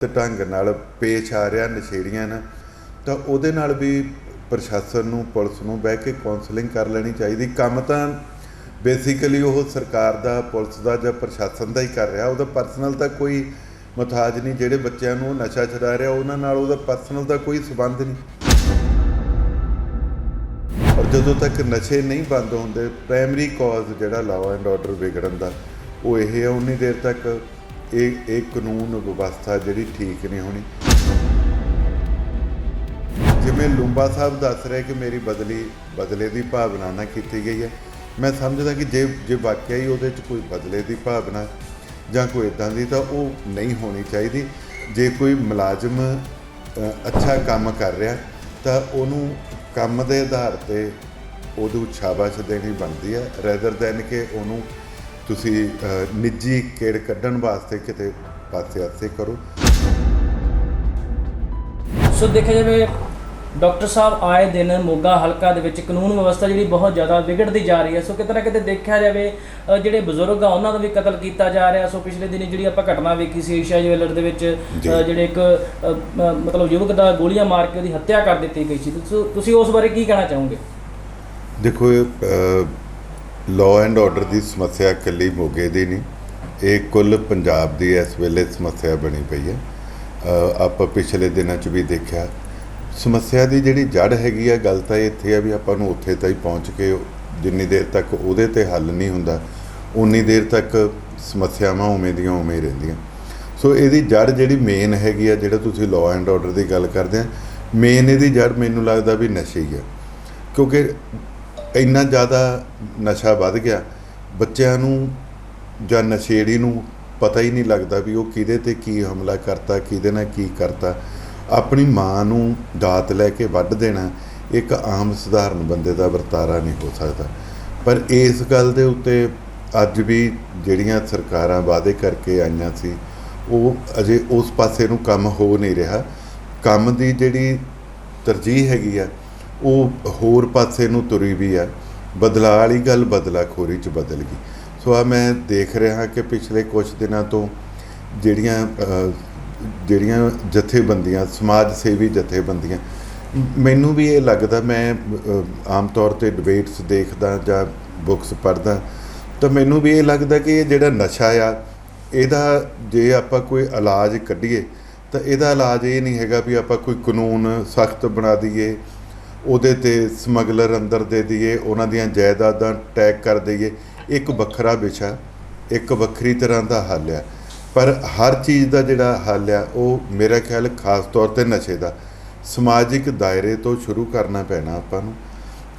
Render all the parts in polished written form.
ਢੰਗ ਨਾਲ ਪੇਸ਼ ਆ ਰਿਹਾ ਨਸ਼ੇੜੀਆਂ ਨਾਲ, ਤਾਂ ਉਹਦੇ ਨਾਲ ਵੀ ਪ੍ਰਸ਼ਾਸਨ ਨੂੰ, ਪੁਲਿਸ ਨੂੰ ਬਹਿ ਕੇ ਕਾਉਂਸਲਿੰਗ ਕਰ ਲੈਣੀ ਚਾਹੀਦੀ। ਕੰਮ ਤਾਂ ਬੇਸਿਕਲੀ ਉਹ ਸਰਕਾਰ ਦਾ, ਪੁਲਿਸ ਦਾ ਜਾਂ ਪ੍ਰਸ਼ਾਸਨ ਦਾ ਹੀ ਕਰ ਰਿਹਾ, ਉਹਦਾ ਪਰਸਨਲ ਤਾਂ ਕੋਈ ਮੁਹਤਾਜ ਨਹੀਂ। ਜਿਹੜੇ ਬੱਚਿਆਂ ਨੂੰ ਨਸ਼ਾ ਛਡਾ ਰਿਹਾ ਉਹਨਾਂ ਨਾਲ ਉਹਦਾ ਪਰਸਨਲ ਦਾ ਕੋਈ ਸੰਬੰਧ ਨਹੀਂ। ਔਰ ਜਦੋਂ ਤੱਕ ਨਸ਼ੇ ਨਹੀਂ ਬੰਦ ਹੁੰਦੇ, ਪ੍ਰਾਇਮਰੀ ਕਾਜ਼ ਜਿਹੜਾ ਲਾਅ ਐਂਡ ਆਰਡਰ ਵਿਗੜਨ ਦਾ ਉਹ ਇਹ ਹੈ, ਉਨੀ ਦੇਰ ਤੱਕ ਇਹ ਕਾਨੂੰਨ ਵਿਵਸਥਾ ਜਿਹੜੀ ਠੀਕ ਨਹੀਂ ਹੋਣੀ। ਜਿਵੇਂ ਲੂੰਬਾ ਸਾਹਿਬ ਦੱਸ ਰਿਹਾ ਕਿ ਮੇਰੀ ਬਦਲੇ ਦੀ ਭਾਵਨਾ ਨਾਲ ਕੀਤੀ ਗਈ ਹੈ, ਮੈਂ ਸਮਝਦਾ ਕਿ ਜੇ ਵਾਕਿਆ ਹੀ ਉਹਦੇ 'ਚ ਕੋਈ ਬਦਲੇ ਦੀ ਭਾਵਨਾ ਜਾਂ ਕੋਈ ਇੱਦਾਂ ਦੀ, ਤਾਂ ਉਹ ਨਹੀਂ ਹੋਣੀ ਚਾਹੀਦੀ। ਜੇ ਕੋਈ ਮੁਲਾਜ਼ਮ ਅੱਛਾ ਕੰਮ ਕਰ ਰਿਹਾ ਤਾਂ ਉਹਨੂੰ ਕੰਮ ਦੇ ਆਧਾਰ 'ਤੇ ਉਹਨੂੰ ਸ਼ਾਬਾਸ਼ ਦੇਣੀ ਬਣਦੀ ਹੈ, ਰੈਦਰ ਦੈਨ ਕਿ ਉਹਨੂੰ ਤੁਸੀਂ ਨਿੱਜੀ ਕੇੜ ਕੱਢਣ ਵਾਸਤੇ ਕਿਤੇ ਪਾਸੇ ਕਰੋ। ਸੋ ਦੇਖਿਆ ਜਾਵੇ ਡਾਕਟਰ ਸਾਹਿਬ ਆਏ ਦਿਨ ਮੋਗਾ ਹਲਕਾ ਦੇ ਵਿੱਚ ਕਾਨੂੰਨ ਵਿਵਸਥਾ ਜਿਹੜੀ ਬਹੁਤ ਜ਼ਿਆਦਾ ਵਿਗੜਦੀ ਜਾ ਰਹੀ ਹੈ। ਸੋ ਕਿਤੇ ਨਾ ਕਿਤੇ ਦੇਖਿਆ ਜਾਵੇ ਜਿਹੜੇ ਬਜ਼ੁਰਗ ਆ ਉਹਨਾਂ ਦਾ ਵੀ ਕਤਲ ਕੀਤਾ ਜਾ ਰਿਹਾ। ਸੋ ਪਿਛਲੇ ਦਿਨੀ ਜਿਹੜੀ ਆਪਾਂ ਘਟਨਾ ਵੇਖੀ ਸੀ ਏਸ਼ੀਆ ਜਵੈਲਰ ਦੇ ਵਿੱਚ, ਜਿਹੜੇ ਇੱਕ ਮਤਲਬ ਯੁਵਕ ਦਾ ਗੋਲੀਆਂ ਮਾਰ ਕੇ ਉਹਦੀ ਹੱਤਿਆ ਕਰ ਦਿੱਤੀ ਗਈ ਸੀ। ਤੁਸੀਂ ਉਸ ਬਾਰੇ ਕੀ ਕਹਿਣਾ ਚਾਹੋਗੇ? ਦੇਖੋ, ਲਾਅ ਐਂਡ ਆਰਡਰ ਦੀ ਸਮੱਸਿਆ ਇਕੱਲੀ ਮੋਗੇ ਦੀ ਨਹੀਂ, ਇਹ ਕੁੱਲ ਪੰਜਾਬ ਦੀ ਇਸ ਵੇਲੇ ਸਮੱਸਿਆ ਬਣੀ ਪਈ ਹੈ। ਆਪਾਂ ਪਿਛਲੇ ਦਿਨਾਂ 'ਚ ਵੀ ਦੇਖਿਆ ਸਮੱਸਿਆ ਦੀ ਜਿਹੜੀ ਜੜ੍ਹ ਹੈਗੀ ਆ, ਗੱਲ ਤਾਂ ਇੱਥੇ ਆ ਵੀ ਆਪਾਂ ਨੂੰ ਉੱਥੇ ਤਾਈਂ ਪਹੁੰਚ ਕੇ ਜਿੰਨੀ ਦੇਰ ਤੱਕ ਉਹਦੇ 'ਤੇ ਹੱਲ ਨਹੀਂ ਹੁੰਦਾ ਉਨੀ ਦੇਰ ਤੱਕ ਸਮੱਸਿਆਵਾਂ ਉਵੇਂ ਦੀਆਂ ਉਵੇਂ ਹੀ ਰਹਿੰਦੀਆਂ। ਸੋ ਇਹਦੀ ਜੜ੍ਹ ਜਿਹੜੀ ਮੇਨ ਹੈਗੀ ਆ, ਜਿਹੜਾ ਤੁਸੀਂ ਲਾਅ ਐਂਡ ਆਰਡਰ ਦੀ ਗੱਲ ਕਰਦੇ ਆ, ਮੇਨ ਇਹਦੀ ਜੜ੍ਹ ਮੈਨੂੰ ਲੱਗਦਾ ਵੀ ਨਸ਼ੇ ਹੀ ਆ। ਕਿਉਂਕਿ ਇੰਨਾ ਜ਼ਿਆਦਾ ਨਸ਼ਾ ਵੱਧ ਗਿਆ, ਬੱਚਿਆਂ ਨੂੰ ਜਾਂ ਨਸ਼ੇੜੀ ਨੂੰ ਪਤਾ ਹੀ ਨਹੀਂ ਲੱਗਦਾ ਵੀ ਉਹ ਕਿਹਦੇ 'ਤੇ ਕੀ ਹਮਲਾ ਕਰਤਾ, ਕਿਹਦੇ ਨਾਲ ਕੀ ਕਰਤਾ। ਆਪਣੀ ਮਾਂ ਨੂੰ ਦਾਤ ਲੈ ਕੇ ਵੱਢ ਦੇਣਾ ਇੱਕ ਆਮ ਸਧਾਰਨ ਬੰਦੇ ਦਾ ਵਰਤਾਰਾ ਨਹੀਂ ਹੋ ਸਕਦਾ। ਪਰ ਇਸ ਗੱਲ ਦੇ ਉੱਤੇ ਅੱਜ ਵੀ ਜਿਹੜੀਆਂ ਸਰਕਾਰਾਂ ਵਾਅਦੇ ਕਰਕੇ ਆਈਆਂ ਸੀ, ਉਹ ਅਜੇ ਉਸ ਪਾਸੇ ਨੂੰ ਕੰਮ ਹੋ ਨਹੀਂ ਰਿਹਾ। ਕੰਮ ਦੀ ਜਿਹੜੀ ਤਰਜੀਹ ਹੈਗੀ ਆ ਉਹ ਹੋਰ ਪਾਸੇ ਨੂੰ ਤੁਰੀ ਵੀ ਆ। ਬਦਲਾਅ ਵਾਲੀ ਗੱਲ ਬਦਲਾਖੋਰੀ 'ਚ ਬਦਲ ਗਈ। ਸੋ ਆ ਮੈਂ ਦੇਖ ਰਿਹਾ ਕਿ ਪਿਛਲੇ ਕੁਝ ਦਿਨਾਂ ਤੋਂ ਜਿਹੜੀਆਂ ਜਥੇਬੰਦੀਆਂ, ਸਮਾਜ ਸੇਵੀ ਜਥੇਬੰਦੀਆਂ, ਮੈਨੂੰ ਵੀ ਇਹ ਲੱਗਦਾ, ਮੈਂ ਆਮ ਤੌਰ 'ਤੇ ਡਿਬੇਟਸ ਦੇਖਦਾ ਜਾਂ ਬੁੱਕਸ ਪੜ੍ਹਦਾ, ਤਾਂ ਮੈਨੂੰ ਵੀ ਇਹ ਲੱਗਦਾ ਕਿ ਇਹ ਜਿਹੜਾ ਨਸ਼ਾ ਆ, ਇਹਦਾ ਜੇ ਆਪਾਂ ਕੋਈ ਇਲਾਜ ਕੱਢੀਏ ਤਾਂ ਇਹਦਾ ਇਲਾਜ ਇਹ ਨਹੀਂ ਹੈਗਾ ਵੀ ਆਪਾਂ ਕੋਈ ਕਾਨੂੰਨ ਸਖਤ ਬਣਾ ਦਈਏ, ਉਹਦੇ 'ਤੇ ਸਮਗਲਰ ਅੰਦਰ ਦੇ ਦਈਏ, ਉਹਨਾਂ ਦੀਆਂ ਜਾਇਦਾਦਾਂ ਟੈਗ ਕਰ ਦਈਏ। ਇੱਕ ਵੱਖਰਾ ਵਿਸ਼ਾ, ਇੱਕ ਵੱਖਰੀ ਤਰ੍ਹਾਂ ਦਾ ਹੱਲ ਆ। ਪਰ ਹਰ ਚੀਜ਼ ਦਾ ਜਿਹੜਾ ਹੱਲ ਆ ਉਹ ਮੇਰਾ ਖਿਆਲ ਖਾਸ ਤੌਰ 'ਤੇ ਨਸ਼ੇ ਦਾ ਸਮਾਜਿਕ ਦਾਇਰੇ ਤੋਂ ਸ਼ੁਰੂ ਕਰਨਾ ਪੈਣਾ।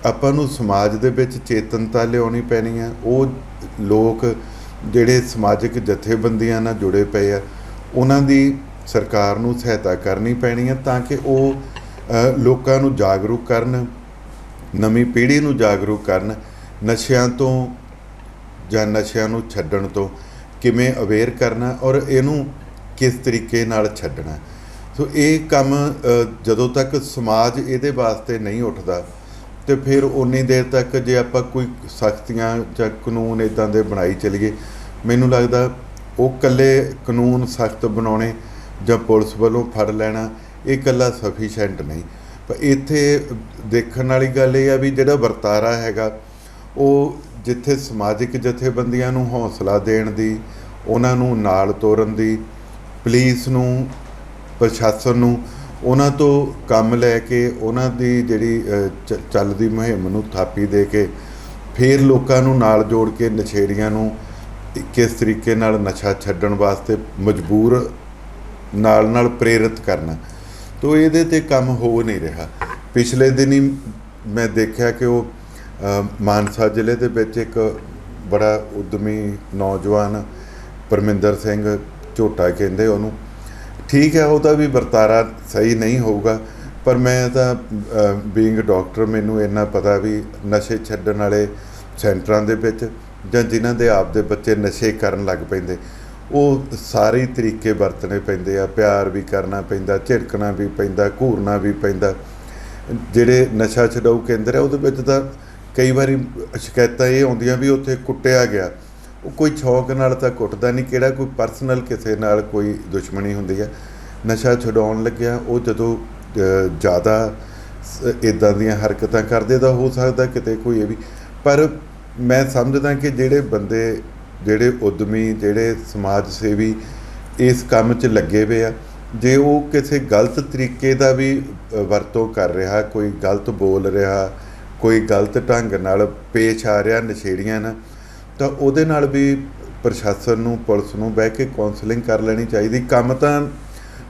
ਆਪਾਂ ਨੂੰ ਸਮਾਜ ਦੇ ਵਿੱਚ ਚੇਤਨਤਾ ਲਿਆਉਣੀ ਪੈਣੀ ਆ। ਉਹ ਲੋਕ ਜਿਹੜੇ ਸਮਾਜਿਕ ਜਥੇਬੰਦੀਆਂ ਨਾਲ ਜੁੜੇ ਪਏ ਆ, ਉਹਨਾਂ ਦੀ ਸਰਕਾਰ ਨੂੰ ਸਹਾਇਤਾ ਕਰਨੀ ਪੈਣੀ ਆ ਤਾਂ ਕਿ ਉਹ ਲੋਕਾਂ ਨੂੰ ਜਾਗਰੂਕ ਕਰਨ, ਨਵੀਂ ਪੀੜ੍ਹੀ ਨੂੰ ਜਾਗਰੂਕ ਕਰਨ, ਨਸ਼ਿਆਂ ਤੋਂ ਜਾਂ ਨਸ਼ਿਆਂ ਨੂੰ ਛੱਡਣ ਤੋਂ ਕਿਵੇਂ ਅਵੇਅਰ ਕਰਨਾ ਔਰ ਇਹਨੂੰ ਕਿਸ ਤਰੀਕੇ ਨਾਲ ਛੱਡਣਾ। ਸੋ ਇਹ ਕੰਮ ਜਦੋਂ ਤੱਕ ਸਮਾਜ ਇਹਦੇ ਵਾਸਤੇ ਨਹੀਂ ਉੱਠਦਾ ਅਤੇ ਫਿਰ ਉਨੀ ਦੇਰ ਤੱਕ ਜੇ ਆਪਾਂ ਕੋਈ ਸਖਤੀਆਂ ਜਾਂ ਕਾਨੂੰਨ ਇੱਦਾਂ ਦੇ ਬਣਾਈ ਚੱਲੀਏ, ਮੈਨੂੰ ਲੱਗਦਾ ਉਹ ਇਕੱਲੇ ਕਾਨੂੰਨ ਸਖਤ ਬਣਾਉਣੇ ਜਾਂ ਪੁਲਿਸ ਵੱਲੋਂ ਫੜ ਲੈਣਾ ਇਹ ਇਕੱਲਾ ਸਫੀਸ਼ੈਂਟ ਨਹੀਂ। ਪਰ ਇੱਥੇ ਦੇਖਣ ਵਾਲੀ ਗੱਲ ਇਹ ਆ ਵੀ ਜਿਹੜਾ ਵਰਤਾਰਾ ਹੈਗਾ, ਉਹ ਜਿੱਥੇ ਸਮਾਜਿਕ ਜਥੇਬੰਦੀਆਂ ਨੂੰ ਹੌਸਲਾ ਦੇਣ ਦੀ, ਉਹਨਾਂ ਨੂੰ ਨਾਲ ਤੋਰਨ ਦੀ, ਪੁਲਿਸ ਨੂੰ, ਪ੍ਰਸ਼ਾਸਨ ਨੂੰ ਉਹਨਾਂ ਤੋਂ ਕੰਮ ਲੈ ਕੇ ਉਹਨਾਂ ਦੀ ਜਿਹੜੀ ਚੱਲਦੀ ਮੁਹਿੰਮ ਨੂੰ ਥਾਪੀ ਦੇ ਕੇ ਫਿਰ ਲੋਕਾਂ ਨੂੰ ਨਾਲ ਜੋੜ ਕੇ ਨਸ਼ੇੜੀਆਂ ਨੂੰ ਕਿਸ ਤਰੀਕੇ ਨਾਲ ਨਸ਼ਾ ਛੱਡਣ ਵਾਸਤੇ ਮਜਬੂਰ ਨਾਲ ਪ੍ਰੇਰਿਤ ਕਰਨਾ, ਤੋ ਇਹਦੇ 'ਤੇ ਕੰਮ ਹੋ ਨਹੀਂ ਰਿਹਾ। ਪਿਛਲੇ ਦਿਨ ਹੀ ਮੈਂ ਦੇਖਿਆ ਕਿ ਉਹ ਮਾਨਸਾ ਜ਼ਿਲ੍ਹੇ ਦੇ ਵਿੱਚ ਇੱਕ ਬੜਾ ਉਦਮੀ ਨੌਜਵਾਨ ਪਰਮਿੰਦਰ ਸਿੰਘ ਝੋਟਾ ਕਹਿੰਦੇ ਉਹਨੂੰ, ਠੀਕ ਹੈ ਉਹਦਾ ਵੀ ਵਰਤਾਰਾ ਸਹੀ ਨਹੀਂ ਹੋਊਗਾ, ਪਰ ਮੈਂ ਤਾਂ ਬੀਇੰਗ ਡਾਕਟਰ ਮੈਨੂੰ ਇੰਨਾ ਪਤਾ ਵੀ ਨਸ਼ੇ ਛੱਡਣ ਵਾਲੇ ਸੈਂਟਰਾਂ ਦੇ ਵਿੱਚ ਜਾਂ ਜਿਨ੍ਹਾਂ ਦੇ ਆਪ ਦੇ ਬੱਚੇ ਨਸ਼ੇ ਕਰਨ ਲੱਗ ਪੈਂਦੇ, ਉਹ ਸਾਰੇ ਤਰੀਕੇ ਵਰਤਣੇ ਪੈਂਦੇ ਆ। ਪਿਆਰ ਵੀ ਕਰਨਾ ਪੈਂਦਾ, ਝਿੜਕਣਾ ਵੀ ਪੈਂਦਾ, ਘੂਰਨਾ ਵੀ ਪੈਂਦਾ। ਜਿਹੜੇ ਨਸ਼ਾ ਛਡਾਊ ਕੇਂਦਰ ਆ ਉਹਦੇ ਵਿੱਚ ਤਾਂ ਕਈ ਵਾਰੀ ਸ਼ਿਕਾਇਤਾਂ ਇਹ ਆਉਂਦੀਆਂ ਵੀ ਉੱਥੇ ਕੁੱਟਿਆ ਗਿਆ, ਉਹ ਕੋਈ ਸ਼ੌਕ ਨਾਲ ਤਾਂ ਕੁੱਟਦਾ ਨਹੀਂ, ਕਿਹੜਾ ਕੋਈ ਪਰਸਨਲ ਕਿਸੇ ਨਾਲ ਕੋਈ ਦੁਸ਼ਮਣੀ ਹੁੰਦੀ ਹੈ। ਨਸ਼ਾ ਛਡਾਉਣ ਲੱਗਿਆ ਉਹ ਜਦੋਂ ਜ਼ਿਆਦਾ ਇੱਦਾਂ ਦੀਆਂ ਹਰਕਤਾਂ ਕਰਦੇ ਤਾਂ ਹੋ ਸਕਦਾ ਕਿਤੇ ਕੋਈ ਇਹ ਵੀ, ਪਰ ਮੈਂ ਸਮਝਦਾ ਕਿ ਜਿਹੜੇ ਬੰਦੇ, ਜਿਹੜੇ ਉੱਦਮੀ, ਜਿਹੜੇ ਸਮਾਜ ਸੇਵੀ ਇਸ ਕੰਮ 'ਚ ਲੱਗੇ ਹੋਏ ਆ, ਜੇ ਉਹ ਕਿਸੇ ਗਲਤ ਤਰੀਕੇ ਦਾ ਵੀ ਵਰਤੋਂ ਕਰ ਰਿਹਾ, ਕੋਈ ਗਲਤ ਬੋਲ ਰਿਹਾ, ਕੋਈ ਗਲਤ ਢੰਗ ਨਾਲ ਪੇਸ਼ ਆ ਰਿਹਾ ਨਸ਼ੇੜੀਆਂ ਨਾਲ, ਤਾਂ ਉਹਦੇ ਨਾਲ ਵੀ ਪ੍ਰਸ਼ਾਸਨ ਨੂੰ, ਪੁਲਿਸ ਨੂੰ ਬਹਿ ਕੇ ਕਾਉਂਸਲਿੰਗ ਕਰ ਲੈਣੀ ਚਾਹੀਦੀ। ਕੰਮ ਤਾਂ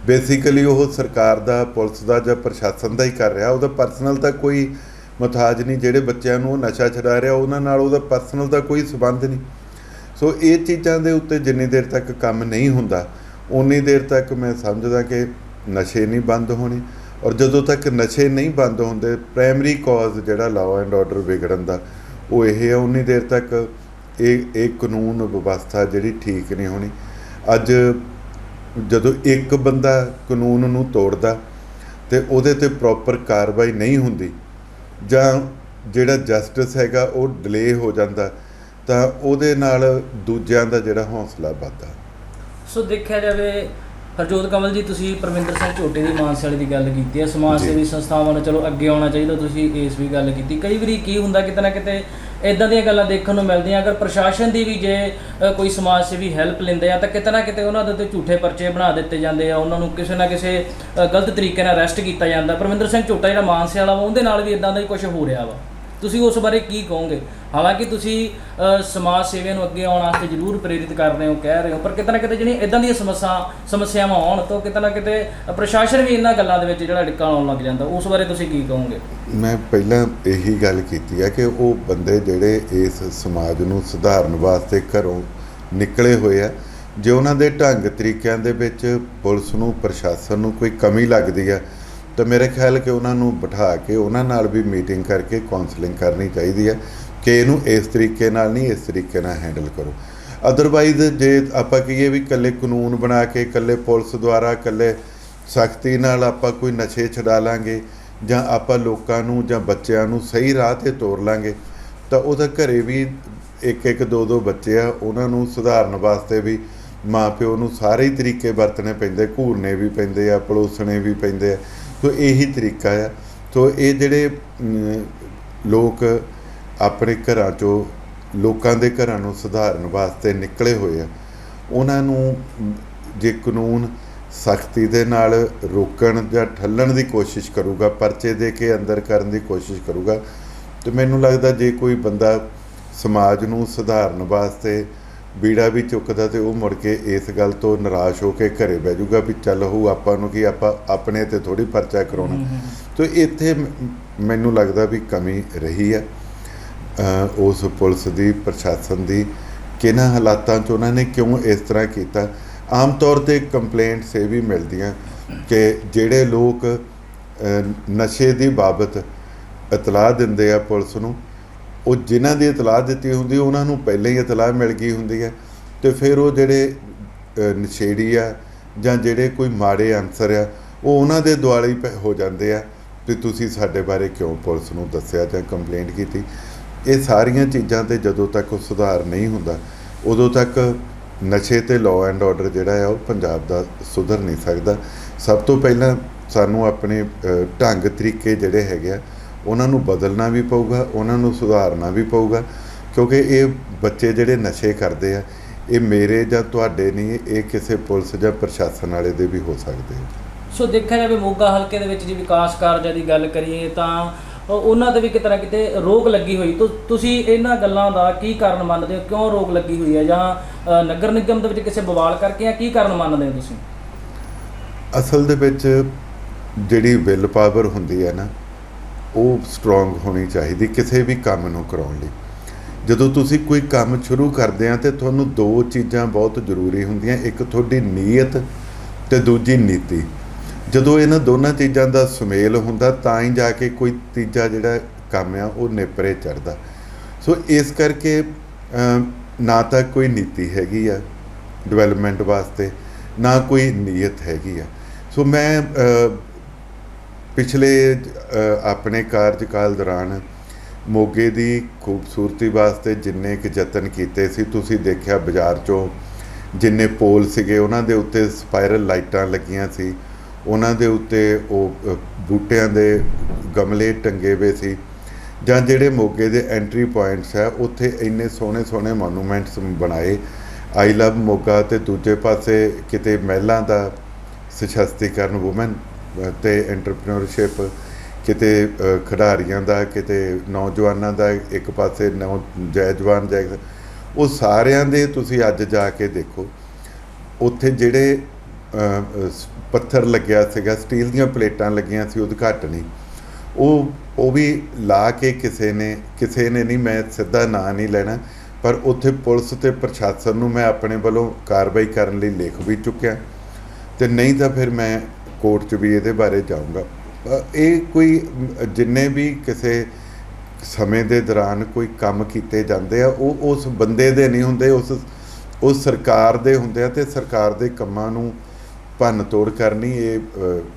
ਬੇਸਿਕਲੀ ਉਹ ਸਰਕਾਰ ਦਾ, ਪੁਲਿਸ ਦਾ ਜਾਂ ਪ੍ਰਸ਼ਾਸਨ ਦਾ ਹੀ ਕਰ ਰਿਹਾ, ਉਹਦਾ ਪਰਸਨਲ ਤਾਂ ਕੋਈ ਮੁਹਤਾਜ ਨਹੀਂ। ਜਿਹੜੇ ਬੱਚਿਆਂ ਨੂੰ ਉਹ ਨਸ਼ਾ ਛਡਾ ਰਿਹਾ ਉਹਨਾਂ ਨਾਲ ਉਹਦਾ ਪਰਸਨਲ ਦਾ ਕੋਈ ਸੰਬੰਧ ਨਹੀਂ। ਸੋ ਇਹ ਚੀਜ਼ਾਂ ਦੇ ਉੱਤੇ ਜਿੰਨੀ ਦੇਰ ਤੱਕ ਕੰਮ ਨਹੀਂ ਹੁੰਦਾ ਉਨੀ ਦੇਰ ਤੱਕ ਮੈਂ ਸਮਝਦਾ ਕਿ ਨਸ਼ੇ ਨਹੀਂ ਬੰਦ ਹੋਣੇ, ਔਰ ਜਦੋਂ ਤੱਕ ਨਸ਼ੇ ਨਹੀਂ ਬੰਦ ਹੁੰਦੇ, ਪ੍ਰਾਇਮਰੀ ਕਾਜ਼ ਜਿਹੜਾ ਲਾਅ ਐਂਡ ਆਰਡਰ ਵਿਗੜਨ ਦਾ ਉਹ ਇਹ ਹੈ, ਉਨੀ ਦੇਰ ਤੱਕ ਇਹ ਕਾਨੂੰਨ ਵਿਵਸਥਾ ਜਿਹੜੀ ਠੀਕ ਨਹੀਂ ਹੋਣੀ। ਅੱਜ ਜਦੋਂ ਇੱਕ ਬੰਦਾ ਕਾਨੂੰਨ ਨੂੰ ਤੋੜਦਾ ਅਤੇ ਉਹਦੇ 'ਤੇ ਪ੍ਰੋਪਰ ਕਾਰਵਾਈ ਨਹੀਂ ਹੁੰਦੀ, ਜਾਂ ਜਿਹੜਾ ਜਸਟਿਸ ਹੈਗਾ ਉਹ ਡਿਲੇ ਹੋ ਜਾਂਦਾ, ਤਾਂ ਉਹਦੇ ਨਾਲ ਦੂਜਿਆਂ ਦਾ ਜਿਹੜਾ ਹੌਸਲਾ ਵੱਧਦਾ। ਸੋ ਦੇਖਿਆ ਜਾਵੇ ਹਰਜੋਤ ਕਮਲ ਜੀ, ਤੁਸੀਂ ਪਰਮਿੰਦਰ ਸਿੰਘ ਝੋਟੇ ਦੀ ਮਾਨਸੇ ਵਾਲੇ ਦੀ ਗੱਲ ਕੀਤੀ ਹੈ, ਸਮਾਜ ਸੇਵੀ ਸੰਸਥਾਵਾਂ ਨੂੰ ਚਲੋ ਅੱਗੇ ਆਉਣਾ ਚਾਹੀਦਾ, ਤੁਸੀਂ ਇਸ ਵੀ ਗੱਲ ਕੀਤੀ। ਕਈ ਵਾਰੀ ਕੀ ਹੁੰਦਾ, ਕਿਤੇ ਨਾ ਕਿਤੇ ਇੱਦਾਂ ਦੀਆਂ ਗੱਲਾਂ ਦੇਖਣ ਨੂੰ ਮਿਲਦੀਆਂ, ਅਗਰ ਪ੍ਰਸ਼ਾਸਨ ਦੀ ਵੀ ਜੇ ਕੋਈ ਸਮਾਜ ਸੇਵੀ ਹੈਲਪ ਲੈਂਦੇ ਆ ਤਾਂ ਕਿਤੇ ਨਾ ਕਿਤੇ ਉਹਨਾਂ ਦੇ ਉੱਤੇ ਝੂਠੇ ਪਰਚੇ ਬਣਾ ਦਿੱਤੇ ਜਾਂਦੇ ਆ, ਉਹਨਾਂ ਨੂੰ ਕਿਸੇ ਨਾ ਕਿਸੇ ਗਲਤ ਤਰੀਕੇ ਨਾਲ ਅਰੈਸਟ ਕੀਤਾ ਜਾਂਦਾ। ਪਰਮਿੰਦਰ ਸਿੰਘ ਝੋਟਾ ਜਿਹੜਾ ਮਾਨਸੇ ਵਾਲਾ ਵਾ, ਉਹਦੇ ਨਾਲ ਵੀ ਇੱਦਾਂ ਦਾ ਹੀ ਕੁਝ ਹੋ ਰਿਹਾ ਵਾ, ਤੁਸੀਂ ਉਸ ਬਾਰੇ ਕੀ ਕਹੋਗੇ? ਹਾਲਾਂਕਿ ਤੁਸੀਂ ਸਮਾਜ ਸੇਵੀਆਂ ਨੂੰ ਅੱਗੇ ਆਉਣ ਵਾਸਤੇ ਜ਼ਰੂਰ ਪ੍ਰੇਰਿਤ ਕਰ ਰਹੇ ਹੋ, ਕਹਿ ਰਹੇ ਹੋ, ਪਰ ਕਿਤੇ ਨਾ ਕਿਤੇ ਜਿਹੜੀਆਂ ਇੱਦਾਂ ਦੀਆਂ ਸਮੱਸਿਆਵਾਂ ਆਉਣ ਤੋਂ ਕਿਤੇ ਨਾ ਕਿਤੇ ਪ੍ਰਸ਼ਾਸਨ ਵੀ ਇਹਨਾਂ ਗੱਲਾਂ ਦੇ ਵਿੱਚ ਜਿਹੜਾ ਅੜਿੱਕਾ ਲਾਉਣ ਲੱਗ ਜਾਂਦਾ, ਉਸ ਬਾਰੇ ਤੁਸੀਂ ਕੀ ਕਹੋਗੇ? ਮੈਂ ਪਹਿਲਾਂ ਇਹੀ ਗੱਲ ਕੀਤੀ ਹੈ ਕਿ ਉਹ ਬੰਦੇ ਜਿਹੜੇ ਇਸ ਸਮਾਜ ਨੂੰ ਸੁਧਾਰਨ ਵਾਸਤੇ ਘਰੋਂ ਨਿਕਲੇ ਹੋਏ ਆ, ਜੇ ਉਹਨਾਂ ਦੇ ਢੰਗ ਤਰੀਕਿਆਂ ਦੇ ਵਿੱਚ ਪੁਲਿਸ ਨੂੰ, ਪ੍ਰਸ਼ਾਸਨ ਨੂੰ ਕੋਈ ਕਮੀ ਲੱਗਦੀ ਆ, ਤਾਂ ਮੇਰੇ ਖਿਆਲ ਕਿ ਉਹਨਾਂ ਨੂੰ ਬਿਠਾ ਕੇ ਉਹਨਾਂ ਨਾਲ ਵੀ ਮੀਟਿੰਗ ਕਰਕੇ ਕਾਉਂਸਲਿੰਗ ਕਰਨੀ ਚਾਹੀਦੀ ਹੈ ਕਿ ਇਹਨੂੰ ਇਸ ਤਰੀਕੇ ਨਾਲ ਨਹੀਂ, ਇਸ ਤਰੀਕੇ ਨਾਲ ਹੈਂਡਲ ਕਰੋ। ਅਦਰਵਾਈਜ਼ ਜੇ ਆਪਾਂ ਕਹੀਏ ਵੀ ਇਕੱਲੇ ਕਾਨੂੰਨ ਬਣਾ ਕੇ, ਇਕੱਲੇ ਪੁਲਿਸ ਦੁਆਰਾ, ਇਕੱਲੇ ਸਖਤੀ ਨਾਲ ਆਪਾਂ ਕੋਈ ਨਸ਼ੇ ਛਡਾ ਲਾਂਗੇ, ਜਾਂ ਆਪਾਂ ਲੋਕਾਂ ਨੂੰ ਜਾਂ ਬੱਚਿਆਂ ਨੂੰ ਸਹੀ ਰਾਹ 'ਤੇ ਤੋਰ ਲਾਂਗੇ, ਤਾਂ ਉਹਦਾ ਘਰੇ ਵੀ ਇੱਕ ਦੋ ਬੱਚੇ ਆ, ਉਹਨਾਂ ਨੂੰ ਸੁਧਾਰਨ ਵਾਸਤੇ ਵੀ ਮਾਂ ਪਿਓ ਨੂੰ ਸਾਰੇ ਹੀ ਤਰੀਕੇ ਵਰਤਣੇ ਪੈਂਦੇ, ਘੂਰਨੇ ਵੀ ਪੈਂਦੇ ਆ, ਪਲੋਸਣੇ ਵੀ ਪੈਂਦੇ ਆ। ਸੋ ਇਹੀ ਤਰੀਕਾ ਆ। ਸੋ ਇਹ ਜਿਹੜੇ ਲੋਕ ਆਪਣੇ ਘਰਾਂ 'ਚੋਂ, ਲੋਕਾਂ ਦੇ ਘਰਾਂ ਨੂੰ ਸੁਧਾਰਨ ਵਾਸਤੇ ਨਿਕਲੇ ਹੋਏ ਆ, ਉਹਨਾਂ ਨੂੰ ਜੇ ਕਾਨੂੰਨ ਸਖਤੀ ਦੇ ਨਾਲ ਰੋਕਣ ਜਾਂ ਠੱਲਣ ਦੀ ਕੋਸ਼ਿਸ਼ ਕਰੂਗਾ, ਪਰਚੇ ਦੇ ਕੇ ਅੰਦਰ ਕਰਨ ਦੀ ਕੋਸ਼ਿਸ਼ ਕਰੂਗਾ, ਤਾਂ ਮੈਨੂੰ ਲੱਗਦਾ ਜੇ ਕੋਈ ਬੰਦਾ ਸਮਾਜ ਨੂੰ ਸੁਧਾਰਨ ਵਾਸਤੇ ਬੀੜਾ ਵੀ ਚੁੱਕਦਾ ਤੇ ਉਹ ਮੁੜ ਕੇ ਇਸ ਗੱਲ ਤੋਂ ਨਿਰਾਸ਼ ਹੋ ਕੇ ਘਰੇ ਬਹਿ ਜਾਊਗਾ ਵੀ ਚੱਲ ਹੋ, ਆਪਾਂ ਨੂੰ ਕੀ, ਆਪਾਂ ਆਪਣੇ 'ਤੇ ਥੋੜ੍ਹੀ ਪਰਚਾ ਕਰਾਉਣਾ। ਤੋ ਇੱਥੇ ਮੈਨੂੰ ਲੱਗਦਾ ਵੀ ਕਮੀ ਰਹੀ ਹੈ ਉਸ ਪੁਲਿਸ ਦੀ, ਪ੍ਰਸ਼ਾਸਨ ਦੀ, ਕਿਹਨਾਂ ਹਾਲਾਤਾਂ 'ਚ ਉਹਨਾਂ ਨੇ ਕਿਉਂ ਇਸ ਤਰ੍ਹਾਂ ਕੀਤਾ। ਆਮ ਤੌਰ 'ਤੇ ਕੰਪਲੇਂਟਸ ਇਹ ਵੀ ਮਿਲਦੀਆਂ ਕਿ ਜਿਹੜੇ ਲੋਕ ਨਸ਼ੇ ਦੀ ਬਾਬਤ ਇਤਲਾਹ ਦਿੰਦੇ ਆ ਪੁਲਿਸ ਨੂੰ, ਉਹ ਜਿਨ੍ਹਾਂ ਦੀ ਇਤਲਾਹ ਦਿੱਤੀ ਹੁੰਦੀ ਉਹਨਾਂ ਨੂੰ ਪਹਿਲਾਂ ਹੀ ਇਤਲਾਹ ਮਿਲ ਗਈ ਹੁੰਦੀ ਹੈ, ਅਤੇ ਫਿਰ ਉਹ ਜਿਹੜੇ ਨਸ਼ੇੜੀ ਆ ਜਾਂ ਜਿਹੜੇ ਕੋਈ ਮਾੜੇ ਅਨਸਰ ਆ, ਉਹ ਉਹਨਾਂ ਦੇ ਦੁਆਲੇ ਹੀ ਹੋ ਜਾਂਦੇ ਆ ਵੀ ਤੁਸੀਂ ਸਾਡੇ ਬਾਰੇ ਕਿਉਂ ਪੁਲਿਸ ਨੂੰ ਦੱਸਿਆ ਜਾਂ ਕੰਪਲੇਂਟ ਕੀਤੀ। ਇਹ ਸਾਰੀਆਂ ਚੀਜ਼ਾਂ 'ਤੇ ਜਦੋਂ ਤੱਕ ਸੁਧਾਰ ਨਹੀਂ ਹੁੰਦਾ, ਉਦੋਂ ਤੱਕ ਨਸ਼ੇ 'ਤੇ ਲਾਅ ਐਂਡ ਆਰਡਰ ਜਿਹੜਾ ਆ ਉਹ ਪੰਜਾਬ ਦਾ ਸੁਧਰ ਨਹੀਂ ਸਕਦਾ। ਸਭ ਤੋਂ ਪਹਿਲਾਂ ਸਾਨੂੰ ਆਪਣੇ ਢੰਗ ਤਰੀਕੇ ਜਿਹੜੇ ਹੈਗੇ ਆ ਉਹਨਾਂ ਨੂੰ ਬਦਲਣਾ ਵੀ ਪਊਗਾ, ਉਹਨਾਂ ਨੂੰ ਸੁਧਾਰਨਾ ਵੀ ਪਊਗਾ, ਕਿਉਂਕਿ ਇਹ ਬੱਚੇ ਜਿਹੜੇ ਨਸ਼ੇ ਕਰਦੇ ਆ, ਇਹ ਮੇਰੇ ਜਾਂ ਤੁਹਾਡੇ ਨਹੀਂ, ਇਹ ਕਿਸੇ ਪੁਲਿਸ ਜਾਂ ਪ੍ਰਸ਼ਾਸਨ ਵਾਲੇ ਦੇ ਵੀ ਹੋ ਸਕਦੇ ਆ। ਸੋ ਦੇਖਿਆ ਜਾਵੇ ਮੋਗਾ ਹਲਕੇ ਦੇ ਵਿੱਚ ਜੇ ਵਿਕਾਸ ਕਾਰਜਾਂ ਦੀ ਗੱਲ ਕਰੀਏ ਤਾਂ ਉਹਨਾਂ 'ਤੇ ਵੀ ਕਿਤੇ ਨਾ ਕਿਤੇ ਰੋਕ ਲੱਗੀ ਹੋਈ, ਤੁਸੀਂ ਇਹਨਾਂ ਗੱਲਾਂ ਦਾ ਕੀ ਕਾਰਨ ਮੰਨਦੇ ਹੋ? ਕਿਉਂ ਰੋਕ ਲੱਗੀ ਹੋਈ ਹੈ? ਜਾਂ ਨਗਰ ਨਿਗਮ ਦੇ ਵਿੱਚ ਕਿਸੇ ਬਵਾਲ ਕਰਕੇ, ਜਾਂ ਕੀ ਕਾਰਨ ਮੰਨਦੇ ਹੋ ਤੁਸੀਂ? ਅਸਲ ਦੇ ਵਿੱਚ ਜਿਹੜੀ ਵਿਲ ਪਾਵਰ ਹੁੰਦੀ ਹੈ ਨਾ, ਉਹ ਸਟਰੋਂਗ ਹੋਣੀ ਚਾਹੀਦੀ ਕਿਸੇ ਵੀ ਕੰਮ ਨੂੰ ਕਰਾਉਣ ਲਈ। ਜਦੋਂ ਤੁਸੀਂ ਕੋਈ ਕੰਮ ਸ਼ੁਰੂ ਕਰਦੇ ਆ ਤਾਂ ਤੁਹਾਨੂੰ ਦੋ ਚੀਜ਼ਾਂ ਬਹੁਤ ਜ਼ਰੂਰੀ ਹੁੰਦੀਆਂ, ਇੱਕ ਤੁਹਾਡੀ ਨੀਅਤ ਅਤੇ ਦੂਜੀ ਨੀਤੀ। ਜਦੋਂ ਇਹਨਾਂ ਦੋਨਾਂ ਚੀਜ਼ਾਂ ਦਾ ਸੁਮੇਲ ਹੁੰਦਾ ਤਾਂ ਹੀ ਜਾ ਕੇ ਕੋਈ ਤੀਜਾ ਜਿਹੜਾ ਕੰਮ ਆ ਉਹ ਨੇਪਰੇ ਚੜ੍ਹਦਾ। ਸੋ ਇਸ ਕਰਕੇ ਨਾ ਤਾਂ ਕੋਈ ਨੀਤੀ ਹੈਗੀ ਆ ਡਿਵੈਲਪਮੈਂਟ ਵਾਸਤੇ, ਨਾ ਕੋਈ ਨੀਅਤ ਹੈਗੀ ਆ। ਸੋ ਮੈਂ ਪਿਛਲੇ ਆਪਣੇ ਕਾਰਜਕਾਲ ਦੌਰਾਨ ਮੋਗੇ ਦੀ ਖੂਬਸੂਰਤੀ ਵਾਸਤੇ ਜਿੰਨੇ ਕੁ ਯਤਨ ਕੀਤੇ ਸੀ, ਤੁਸੀਂ ਦੇਖਿਆ ਬਾਜ਼ਾਰ 'ਚੋਂ ਜਿੰਨੇ ਪੋਲ ਸੀਗੇ ਉਹਨਾਂ ਦੇ ਉੱਤੇ ਸਪਾਇਰਲ ਲਾਈਟਾਂ ਲੱਗੀਆਂ ਸੀ, ਉਹਨਾਂ ਦੇ ਉੱਤੇ ਉਹ ਬੂਟਿਆਂ ਦੇ ਗਮਲੇ ਟੰਗੇ ਹੋਏ ਸੀ, ਜਾਂ ਜਿਹੜੇ ਮੋਗੇ ਦੇ ਐਂਟਰੀ ਪੁਆਇੰਟਸ ਹੈ ਉੱਥੇ ਇੰਨੇ ਸੋਹਣੇ ਸੋਹਣੇ ਮੋਨੂਮੈਂਟਸ ਬਣਾਏ, ਆਈ ਲਵ ਮੋਗਾ, ਅਤੇ ਦੂਜੇ ਪਾਸੇ ਕਿਤੇ ਮਹਿਲਾਂ ਦਾ ਸਸ਼ਕਤੀਕਰਨ ਵੂਮਨ ਅਤੇ ਐਂਟਰਪ੍ਰੀਨਿਓਰਸ਼ਿਪ, ਕਿਤੇ ਖਿਡਾਰੀਆਂ ਦਾ, ਕਿਤੇ ਨੌਜਵਾਨਾਂ ਦਾ, ਇੱਕ ਪਾਸੇ ਜੈਜਵਾਨ ਉਹ ਸਾਰਿਆਂ ਦੇ ਤੁਸੀਂ ਅੱਜ ਜਾ ਕੇ ਦੇਖੋ ਉੱਥੇ ਜਿਹੜੇ ਪੱਥਰ ਲੱਗਿਆ ਸੀਗਾ, ਸਟੀਲ ਦੀਆਂ ਪਲੇਟਾਂ ਲੱਗੀਆਂ ਸੀ ਉਦਘਾਟਨੀ, ਉਹ ਵੀ ਲਾ ਕੇ ਕਿਸੇ ਨੇ ਨਹੀਂ, ਮੈਂ ਸਿੱਧਾ ਨਾਂ ਨਹੀਂ ਲੈਣਾ, ਪਰ ਉੱਥੇ ਪੁਲਿਸ ਅਤੇ ਪ੍ਰਸ਼ਾਸਨ ਨੂੰ ਮੈਂ ਆਪਣੇ ਵੱਲੋਂ ਕਾਰਵਾਈ ਕਰਨ ਲਈ ਲਿਖ ਵੀ ਚੁੱਕਿਆ, ਅਤੇ ਨਹੀਂ ਤਾਂ ਫਿਰ ਮੈਂ ਕੋਰਟ 'ਚ ਵੀ ਇਹਦੇ ਬਾਰੇ ਜਾਊਂਗਾ। ਇਹ ਕੋਈ ਜਿੰਨੇ ਵੀ ਕਿਸੇ ਸਮੇਂ ਦੇ ਦੌਰਾਨ ਕੋਈ ਕੰਮ ਕੀਤੇ ਜਾਂਦੇ ਆ ਉਹ ਉਸ ਬੰਦੇ ਦੇ ਨਹੀਂ ਹੁੰਦੇ, ਉਸ ਸਰਕਾਰ ਦੇ ਹੁੰਦੇ ਆ, ਅਤੇ ਸਰਕਾਰ ਦੇ ਕੰਮਾਂ ਨੂੰ ਭੰਨ ਤੋੜ ਕਰਨੀ ਇਹ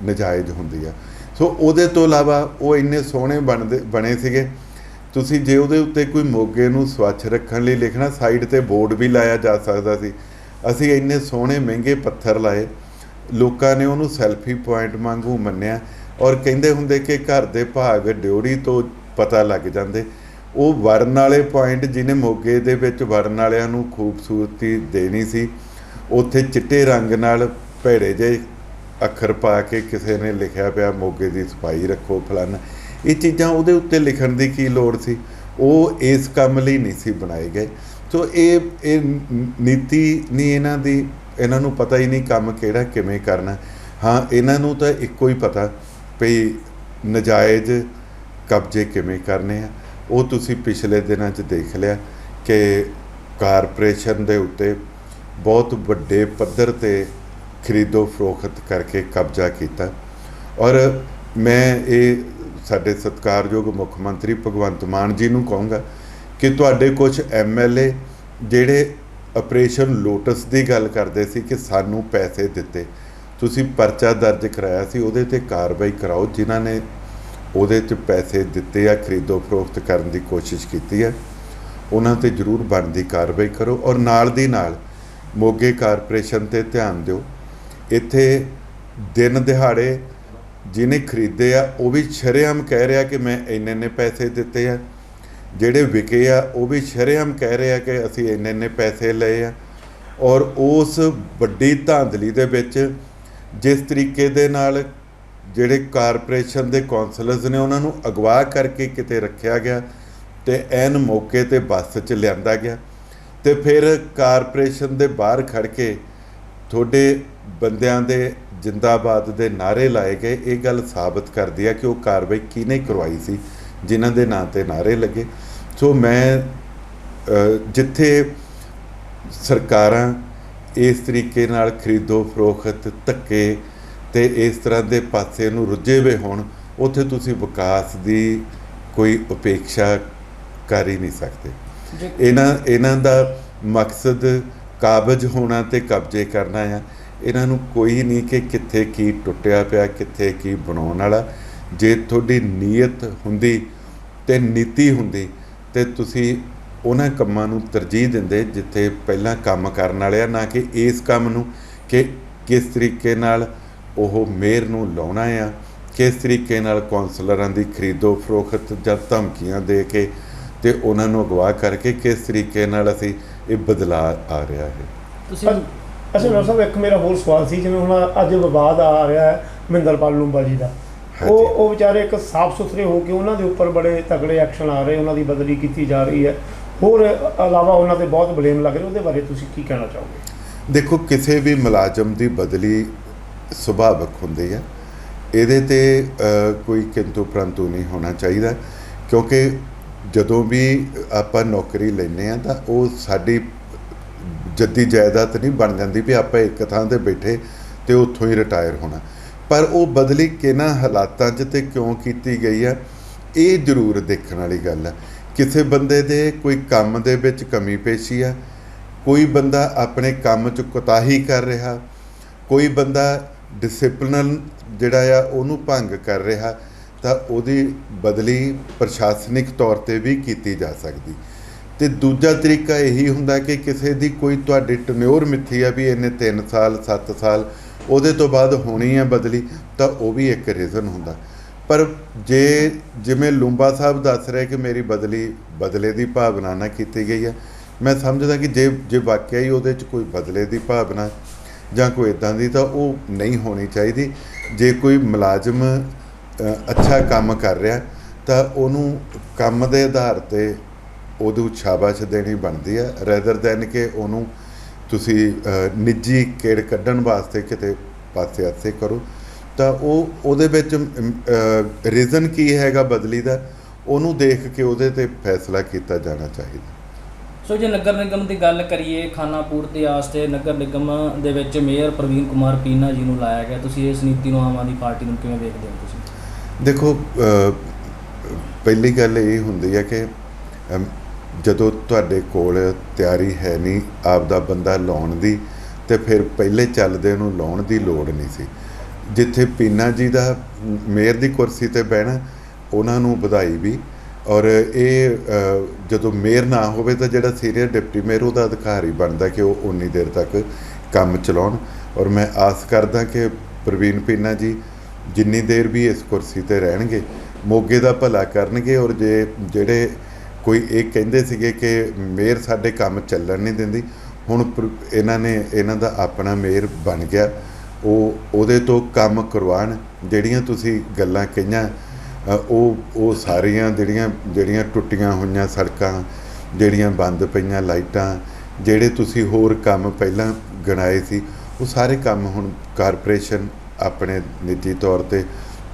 ਨਜਾਇਜ਼ ਹੁੰਦੀ ਆ। ਸੋ ਉਹਦੇ ਤੋਂ ਇਲਾਵਾ ਉਹ ਇੰਨੇ ਸੋਹਣੇ ਬਣੇ ਸੀਗੇ, ਤੁਸੀਂ ਜੇ ਉਹਦੇ ਉੱਤੇ ਕੋਈ ਮੋਗੇ ਨੂੰ ਸਵੱਛ ਰੱਖਣ ਲਈ ਲਿਖਣਾ, ਸਾਈਡ 'ਤੇ ਬੋਰਡ ਵੀ ਲਾਇਆ ਜਾ ਸਕਦਾ ਸੀ। ਅਸੀਂ ਇੰਨੇ ਸੋਹਣੇ ਮਹਿੰਗੇ ਪੱਥਰ ਲਾਏ, ਲੋਕਾਂ ਨੇ ਉਹਨੂੰ ਸੈਲਫੀ ਪੁਆਇੰਟ ਵਾਂਗੂ ਮੰਨਿਆ, ਔਰ ਕਹਿੰਦੇ ਹੁੰਦੇ ਕਿ ਘਰ ਦੇ ਭਾਗ ਡਿਉੜੀ ਤੋਂ ਪਤਾ ਲੱਗ ਜਾਂਦੇ। ਉਹ ਵੜਨ ਵਾਲੇ ਪੁਆਇੰਟ ਜਿਹਨੇ ਮੋਗੇ ਦੇ ਵਿੱਚ ਵੜਨ ਵਾਲਿਆਂ ਨੂੰ ਖੂਬਸੂਰਤੀ ਦੇਣੀ ਸੀ, ਉੱਥੇ ਚਿੱਟੇ ਰੰਗ ਨਾਲ ਭੈੜੇ ਜਿਹੇ ਅੱਖਰ ਪਾ ਕੇ ਕਿਸੇ ਨੇ ਲਿਖਿਆ ਪਿਆ ਮੋਗੇ ਦੀ ਸਫਾਈ ਰੱਖੋ ਫਲਾਨਾ। ਇਹ ਚੀਜ਼ਾਂ ਉਹਦੇ ਉੱਤੇ ਲਿਖਣ ਦੀ ਕੀ ਲੋੜ ਸੀ? ਉਹ ਇਸ ਕੰਮ ਲਈ ਨਹੀਂ ਸੀ ਬਣਾਏ ਗਏ। ਸੋ ਇਹ ਨੀਤੀ ਨਹੀਂ ਇਹਨਾਂ ਦੀ, ਇਹਨਾਂ ਨੂੰ ਪਤਾ ਹੀ ਨਹੀਂ ਕੰਮ ਕਿਹੜਾ ਕਿਵੇਂ ਕਰਨਾ। ਹਾਂ, ਇਹਨਾਂ ਨੂੰ ਤਾਂ ਇੱਕੋ ਹੀ ਪਤਾ ਵੀ ਨਜਾਇਜ਼ ਕਬਜ਼ੇ ਕਿਵੇਂ ਕਰਨੇ ਆ। ਉਹ ਤੁਸੀਂ ਪਿਛਲੇ ਦਿਨਾਂ 'ਚ ਦੇਖ ਲਿਆ ਕਿ ਕਾਰਪੋਰੇਸ਼ਨ ਦੇ ਉੱਤੇ ਬਹੁਤ ਵੱਡੇ ਪੱਧਰ 'ਤੇ ਖਰੀਦੋ ਫਰੋਖਤ ਕਰਕੇ ਕਬਜ਼ਾ ਕੀਤਾ। ਔਰ ਮੈਂ ਇਹ ਸਾਡੇ ਸਤਿਕਾਰਯੋਗ ਮੁੱਖ ਮੰਤਰੀ ਭਗਵੰਤ ਮਾਨ ਜੀ ਨੂੰ ਕਹੂੰਗਾ ਕਿ ਤੁਹਾਡੇ ਕੁਝ MLA ਜਿਹੜੇ ਆਪਰੇਸ਼ਨ ਲੋਟਸ ਦੀ ਗੱਲ ਕਰਦੇ ਸੀ ਕਿ ਸਾਨੂੰ ਪੈਸੇ ਦਿੱਤੇ, ਤੁਸੀਂ ਪਰਚਾ ਦਰਜ ਕਰਾਇਆ ਸੀ, ਉਹਦੇ 'ਤੇ ਕਾਰਵਾਈ ਕਰਾਓ। ਜਿਨ੍ਹਾਂ ਨੇ ਉਹਦੇ 'ਚ ਪੈਸੇ ਦਿੱਤੇ ਆ, ਖਰੀਦੋ ਫਰੋਖਤ ਕਰਨ ਦੀ ਕੋਸ਼ਿਸ਼ ਕੀਤੀ ਹੈ, ਉਹਨਾਂ 'ਤੇ ਜ਼ਰੂਰ ਬਣਦੀ ਕਾਰਵਾਈ ਕਰੋ। ਔਰ ਨਾਲ ਦੀ ਨਾਲ ਮੋਗੇ ਕਾਰਪੋਰੇਸ਼ਨ 'ਤੇ ਧਿਆਨ ਦਿਓ। ਇੱਥੇ ਦਿਨ ਦਿਹਾੜੇ ਜਿਹਨੇ ਖਰੀਦੇ ਆ ਉਹ ਵੀ ਸ਼ਰੇਆਮ ਕਹਿ ਰਿਹਾ ਕਿ ਮੈਂ ਇੰਨੇ ਪੈਸੇ ਦਿੱਤੇ ਆ, ਜਿਹੜੇ ਵਿਕੇ ਆ ਉਹ ਵੀ ਸ਼ਰੇਆਮ ਕਹਿ ਰਹੇ ਆ ਕਿ ਅਸੀਂ ਇੰਨੇ ਪੈਸੇ ਲਏ ਆ। ਔਰ ਉਸ ਵੱਡੀ ਧਾਂਦਲੀ ਦੇ ਵਿੱਚ ਜਿਸ ਤਰੀਕੇ ਦੇ ਨਾਲ ਜਿਹੜੇ ਕਾਰਪੋਰੇਸ਼ਨ ਦੇ ਕੌਂਸਲਰਸ ਨੇ ਉਹਨਾਂ ਨੂੰ ਅਗਵਾ ਕਰਕੇ ਕਿਤੇ ਰੱਖਿਆ ਗਿਆ ਅਤੇ ਐਨ ਮੌਕੇ 'ਤੇ ਬੱਸ 'ਚ ਲਿਆਂਦਾ ਗਿਆ, ਅਤੇ ਫਿਰ ਕਾਰਪੋਰੇਸ਼ਨ ਦੇ ਬਾਹਰ ਖੜ੍ਹ ਕੇ ਤੁਹਾਡੇ ਬੰਦਿਆਂ ਦੇ ਜਿੰਦਾਬਾਦ ਦੇ ਨਾਅਰੇ ਲਾਏ ਗਏ। ਇਹ ਗੱਲ ਸਾਬਤ ਕਰਦੀ ਹੈ ਕਿ ਉਹ ਕਾਰਵਾਈ ਕਿਹਨੇ ਕਰਵਾਈ ਸੀ ਜਿਨ੍ਹਾਂ ਦੇ ਨਾਂ 'ਤੇ ਨਾਅਰੇ ਲੱਗੇ। ਸੋ ਮੈਂ ਜਿੱਥੇ ਸਰਕਾਰਾਂ ਇਸ ਤਰੀਕੇ ਨਾਲ ਖਰੀਦੋ ਫਰੋਖਤ, ਧੱਕੇ ਅਤੇ ਇਸ ਤਰ੍ਹਾਂ ਦੇ ਪਾਸੇ ਨੂੰ ਰੁੱਝੇ ਹੋਏ ਹੋਣ, ਉੱਥੇ ਤੁਸੀਂ ਵਿਕਾਸ ਦੀ ਕੋਈ ਉਪੇਖਿਆ ਕਰ ਹੀ ਨਹੀਂ ਸਕਦੇ। ਇਹਨਾਂ ਦਾ ਮਕਸਦ ਕਾਬਜ਼ ਹੋਣਾ ਅਤੇ ਕਬਜ਼ੇ ਕਰਨਾ ਆ। ਇਹਨਾਂ ਨੂੰ ਕੋਈ ਨਹੀਂ ਕਿ ਕਿੱਥੇ ਕੀ ਟੁੱਟਿਆ ਪਿਆ, ਕਿੱਥੇ ਕੀ ਬਣਾਉਣ ਵਾਲਾ। ਜੇ ਤੁਹਾਡੀ ਨੀਅਤ ਹੁੰਦੀ ਅਤੇ ਨੀਤੀ ਹੁੰਦੀ ਅਤੇ ਤੁਸੀਂ ਉਹਨਾਂ ਕੰਮਾਂ ਨੂੰ ਤਰਜੀਹ ਦਿੰਦੇ ਜਿੱਥੇ ਪਹਿਲਾਂ ਕੰਮ ਕਰਨ ਵਾਲੇ ਆ, ਨਾ ਕਿ ਇਸ ਕੰਮ ਨੂੰ ਕਿ ਕਿਸ ਤਰੀਕੇ ਨਾਲ ਉਹ ਮੇਅਰ ਨੂੰ ਲਾਉਣਾ ਆ, ਕਿਸ ਤਰੀਕੇ ਨਾਲ ਕੌਂਸਲਰਾਂ ਦੀ ਖਰੀਦੋ ਫਰੋਖਤ ਜਾਂ ਧਮਕੀਆਂ ਦੇ ਕੇ ਅਤੇ ਉਹਨਾਂ ਨੂੰ ਅਗਵਾ ਕਰਕੇ ਕਿਸ ਤਰੀਕੇ ਨਾਲ ਅਸੀਂ ਇਹ ਬਦਲਾਅ ਆ ਰਿਹਾ ਹੈ। ਤੁਸੀਂ ਅੱਛਾ ਡਾਕਟਰ ਸਾਹਿਬ, ਇੱਕ ਮੇਰਾ ਹੋਰ ਸਵਾਲ ਸੀ, ਜਿਵੇਂ ਹੁਣ ਅੱਜ ਵਿਵਾਦ ਆ ਰਿਹਾ ਹੈ ਮਹਿੰਦਰਪਾਲ ਲੂੰਬਾ ਜੀ ਦਾ, ਉਹ ਵਿਚਾਰੇ ਇੱਕ ਸਾਫ਼ ਸੁਥਰੇ ਹੋ ਕੇ ਉਹਨਾਂ ਦੇ ਉੱਪਰ ਬੜੇ ਤਗੜੇ ਐਕਸ਼ਨ ਆ ਰਹੇ, ਉਹਨਾਂ ਦੀ ਬਦਲੀ ਕੀਤੀ ਜਾ ਰਹੀ ਹੈ, ਹੋਰ ਇਲਾਵਾ ਉਹਨਾਂ 'ਤੇ ਬਹੁਤ ਬਲੇਮ ਲੱਗ ਰਿਹਾ, ਉਹਦੇ ਬਾਰੇ ਤੁਸੀਂ ਕੀ ਕਹਿਣਾ ਚਾਹੋਗੇ? ਦੇਖੋ, ਕਿਸੇ ਵੀ ਮੁਲਾਜ਼ਮ ਦੀ ਬਦਲੀ ਸੁਭਾਵਿਕ ਹੁੰਦੀ ਹੈ, ਇਹਦੇ 'ਤੇ ਕੋਈ ਕਿੰਤੂ ਪ੍ਰੰਤੂ ਨਹੀਂ ਹੋਣਾ ਚਾਹੀਦਾ, ਕਿਉਂਕਿ ਜਦੋਂ ਵੀ ਆਪਾਂ ਨੌਕਰੀ ਲੈਂਦੇ ਹਾਂ ਤਾਂ ਉਹ ਸਾਡੀ ਜੱਦੀ ਜਾਇਦਾਦ ਨਹੀਂ ਬਣ ਜਾਂਦੀ ਵੀ ਆਪਾਂ ਇੱਕ ਥਾਂ 'ਤੇ ਬੈਠੇ ਅਤੇ ਉੱਥੋਂ ਹੀ ਰਿਟਾਇਰ ਹੋਣਾ। ਪਰ ਉਹ ਬਦਲੀ ਕਿਹਨਾਂ ਹਾਲਾਤਾਂ 'ਚ ਅਤੇ ਕਿਉਂ ਕੀਤੀ ਗਈ ਆ, ਇਹ ਜ਼ਰੂਰ ਦੇਖਣ ਵਾਲੀ ਗੱਲ ਹੈ। ਕਿਸੇ ਬੰਦੇ ਦੇ ਕੋਈ ਕੰਮ ਦੇ ਵਿੱਚ ਕਮੀ ਪੇਸ਼ੀ ਆ, ਕੋਈ ਬੰਦਾ ਆਪਣੇ ਕੰਮ 'ਚ ਕੁਤਾਹੀ ਕਰ ਰਿਹਾ, ਕੋਈ ਬੰਦਾ ਡਿਸਿਪਲਿਨ ਜਿਹੜਾ ਆ ਉਹਨੂੰ ਭੰਗ ਕਰ ਰਿਹਾ, ਤਾਂ ਉਹਦੀ ਬਦਲੀ ਪ੍ਰਸ਼ਾਸਨਿਕ ਤੌਰ 'ਤੇ ਵੀ ਕੀਤੀ ਜਾ ਸਕਦੀ। ਤੇ ਦੂਜਾ ਤਰੀਕਾ ਇਹੀ ਹੁੰਦਾ ਕਿ ਕਿਸੇ ਦੀ ਕੋਈ ਤੁਹਾਡੀ ਟਨਿਓਰ ਮਿੱਥੀ ਆ ਵੀ ਇਹਨੇ 3 ਸਾਲ 7 ਸਾਲ ਉਹਦੇ ਤੋਂ ਬਾਅਦ ਹੋਣੀ ਹੈ ਬਦਲੀ, ਤਾਂ ਉਹ ਵੀ ਇੱਕ ਰੀਜ਼ਨ ਹੁੰਦਾ। ਪਰ ਜੇ ਜਿਵੇਂ ਲੂੰਬਾ ਸਾਹਿਬ ਦੱਸ ਰਹੇ ਕਿ ਮੇਰੀ ਬਦਲੇ ਦੀ ਭਾਵਨਾ ਨਾਲ ਕੀਤੀ ਗਈ ਹੈ, ਮੈਂ ਸਮਝਦਾ ਕਿ ਜੇ ਵਾਕਿਆ ਹੀ ਉਹਦੇ 'ਚ ਕੋਈ ਬਦਲੇ ਦੀ ਭਾਵਨਾ ਜਾਂ ਕੋਈ ਇੱਦਾਂ ਦੀ, ਤਾਂ ਉਹ ਨਹੀਂ ਹੋਣੀ ਚਾਹੀਦੀ। ਜੇ ਕੋਈ ਮੁਲਾਜ਼ਮ ਅੱਛਾ ਕੰਮ ਕਰ ਰਿਹਾ ਤਾਂ ਉਹਨੂੰ ਕੰਮ ਦੇ ਆਧਾਰ 'ਤੇ ਉਹਨੂੰ ਸ਼ਾਬਾਸ਼ ਦੇਣੀ ਬਣਦੀ ਹੈ, ਰੈਦਰ ਦੈਨ ਕਿ ਉਹਨੂੰ ਤੁਸੀਂ ਨਿੱਜੀ ਕਿਹੜ ਕੱਢਣ ਵਾਸਤੇ ਕਿਤੇ ਪਾਸੇ ਕਰੋ। ਤਾਂ ਉਹਦੇ ਵਿੱਚ ਰੀਜ਼ਨ ਕੀ ਹੈਗਾ ਬਦਲੀ ਦਾ, ਉਹਨੂੰ ਦੇਖ ਕੇ ਉਹਦੇ 'ਤੇ ਫੈਸਲਾ ਕੀਤਾ ਜਾਣਾ ਚਾਹੀਦਾ। ਸੋ ਜੇ ਨਗਰ ਨਿਗਮ ਦੀ ਗੱਲ ਕਰੀਏ, ਖਾਨਾਪੂਰ ਦੇ ਆਸਤੇ ਨਗਰ ਨਿਗਮ ਦੇ ਵਿੱਚ ਮੇਅਰ ਪ੍ਰਵੀਨ ਕੁਮਾਰ ਪੀਨਾ ਜੀ ਨੂੰ ਲਾਇਆ ਗਿਆ, ਤੁਸੀਂ ਇਸ ਨੀਤੀ ਨੂੰ ਆਮ ਆਦਮੀ ਪਾਰਟੀ ਨੂੰ ਕਿਵੇਂ ਵੇਖਦੇ ਹੋ ਤੁਸੀਂ? ਦੇਖੋ, ਪਹਿਲੀ ਗੱਲ ਇਹ ਹੁੰਦੀ ਹੈ ਕਿ ਜਦੋਂ ਤੁਹਾਡੇ ਕੋਲ ਤਿਆਰੀ ਹੈ ਨਹੀਂ ਆਪ ਦਾ ਬੰਦਾ ਲਾਉਣ ਦੀ, ਤੇ ਫਿਰ ਪਹਿਲੇ ਚੱਲਦੇ ਨੂੰ ਲਾਉਣ ਦੀ ਲੋੜ ਨਹੀਂ ਸੀ। ਜਿੱਥੇ ਪੀਨਾ ਜੀ ਦਾ ਮੇਅਰ ਦੀ ਕੁਰਸੀ 'ਤੇ ਬਹਿਣਾ, ਉਹਨਾਂ ਨੂੰ ਵਧਾਈ ਵੀ। ਔਰ ਇਹ ਜਦੋਂ ਮੇਅਰ ਨਾ ਹੋਵੇ ਤਾਂ ਜਿਹੜਾ ਸੀਨੀਅਰ ਡਿਪਟੀ ਮੇਅਰ ਉਹਦਾ ਅਧਿਕਾਰ ਹੀ ਬਣਦਾ ਕਿ ਉਹ ਉਨੀ ਦੇਰ ਤੱਕ ਕੰਮ ਚਲਾਉਣ। ਔਰ ਮੈਂ ਆਸ ਕਰਦਾ ਕਿ ਪ੍ਰਵੀਨ ਪੀਨਾ ਜੀ ਜਿੰਨੀ ਦੇਰ ਵੀ ਇਸ ਕੁਰਸੀ 'ਤੇ ਰਹਿਣਗੇ ਮੋਗੇ ਦਾ ਭਲਾ ਕਰਨਗੇ। ਔਰ ਜਿਹੜੇ ਕੋਈ ਇਹ ਕਹਿੰਦੇ ਸੀਗੇ ਕਿ ਮੇਅਰ ਸਾਡੇ ਕੰਮ ਚੱਲਣ ਨਹੀਂ ਦਿੰਦੀ, ਹੁਣ ਇਹਨਾਂ ਦਾ ਆਪਣਾ ਮੇਅਰ ਬਣ ਗਿਆ, ਉਹਦੇ ਤੋਂ ਕੰਮ ਕਰਵਾਉਣ। ਜਿਹੜੀਆਂ ਤੁਸੀਂ ਗੱਲਾਂ ਕਹੀਆਂ ਉਹ ਸਾਰੀਆਂ ਜਿਹੜੀਆਂ ਟੁੱਟੀਆਂ ਹੋਈਆਂ ਸੜਕਾਂ, ਜਿਹੜੀਆਂ ਬੰਦ ਪਈਆਂ ਲਾਈਟਾਂ, ਜਿਹੜੇ ਤੁਸੀਂ ਹੋਰ ਕੰਮ ਪਹਿਲਾਂ ਗਿਣਾਏ ਸੀ, ਉਹ ਸਾਰੇ ਕੰਮ ਹੁਣ ਕਾਰਪੋਰੇਸ਼ਨ ਆਪਣੇ ਨਿੱਜੀ ਤੌਰ 'ਤੇ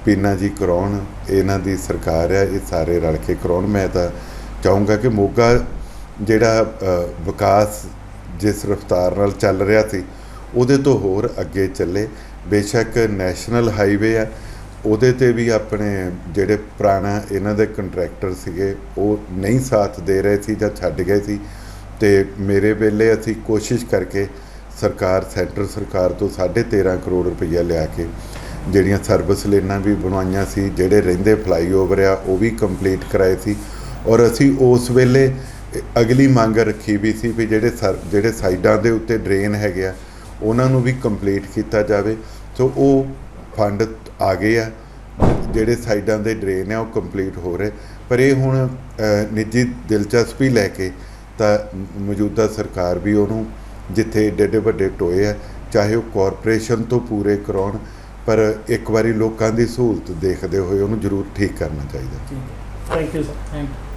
ਪੀਨਾ ਜੀ ਕਰਾਉਣ। ਇਹਨਾਂ ਦੀ ਸਰਕਾਰ ਹੈ, ਇਹ ਸਾਰੇ ਰਲ ਕੇ ਕਰਾਉਣ। ਮੈਂ ਤਾਂ ਚਾਹੂੰਗਾ ਕਿ ਮੋਗਾ ਜਿਹੜਾ ਵਿਕਾਸ ਜਿਸ ਰਫਤਾਰ ਨਾਲ ਚੱਲ ਰਿਹਾ ਸੀ ਉਹਦੇ ਤੋਂ ਹੋਰ ਅੱਗੇ ਚੱਲੇ। ਬੇਸ਼ੱਕ ਨੈਸ਼ਨਲ ਹਾਈਵੇ ਆ, ਉਹਦੇ 'ਤੇ ਵੀ ਆਪਣੇ ਜਿਹੜੇ ਪੁਰਾਣਾ ਇਹਨਾਂ ਦੇ ਕੰਟਰੈਕਟਰ ਸੀਗੇ ਉਹ ਨਹੀਂ ਸਾਥ ਦੇ ਰਹੇ ਸੀ ਜਾਂ ਛੱਡ ਗਏ ਸੀ। ਅਤੇ ਮੇਰੇ ਵੇਲੇ ਅਸੀਂ ਕੋਸ਼ਿਸ਼ ਕਰਕੇ ਸੈਂਟਰ ਸਰਕਾਰ ਤੋਂ 13.5 ਕਰੋੜ ਰੁਪਈਆ ਲਿਆ ਕੇ ਜਿਹੜੀਆਂ ਸਰਵਿਸ ਲੇਨਾਂ ਵੀ ਬਣਵਾਈਆਂ ਸੀ, ਜਿਹੜੇ ਰਹਿੰਦੇ ਫਲਾਈਓਵਰ ਆ ਉਹ ਵੀ ਕੰਪਲੀਟ ਕਰਾਏ ਸੀ। ਔਰ ਅਸੀਂ ਉਸ ਵੇਲੇ ਅਗਲੀ ਮੰਗ ਰੱਖੀ ਵੀ ਸੀ ਵੀ ਜਿਹੜੇ ਸਾਈਡਾਂ ਦੇ ਉੱਤੇ ਡਰੇਨ ਹੈਗੇ ਆ ਉਹਨਾਂ ਨੂੰ ਵੀ ਕੰਪਲੀਟ ਕੀਤਾ ਜਾਵੇ। ਸੋ ਉਹ ਫੰਡ ਆ ਗਏ ਆ, ਜਿਹੜੇ ਸਾਈਡਾਂ ਦੇ ਡਰੇਨ ਆ ਉਹ ਕੰਪਲੀਟ ਹੋ ਰਹੇ। ਪਰ ਇਹ ਹੁਣ ਨਿੱਜੀ ਦਿਲਚਸਪੀ ਲੈ ਕੇ ਤਾਂ ਮੌਜੂਦਾ ਸਰਕਾਰ ਵੀ ਉਹਨੂੰ ਜਿੱਥੇ ਏਡੇ ਵੱਡੇ ਟੋਏ ਆ, ਚਾਹੇ ਉਹ ਕਾਰਪੋਰੇਸ਼ਨ ਤੋਂ ਪੂਰੇ ਕਰਾਉਣ, ਪਰ ਇੱਕ ਵਾਰੀ ਲੋਕਾਂ ਦੀ ਸਹੂਲਤ ਦੇਖਦੇ ਹੋਏ ਉਹਨੂੰ ਜ਼ਰੂਰ ਠੀਕ ਕਰਨਾ ਚਾਹੀਦਾ। Thank you sir. Thank you.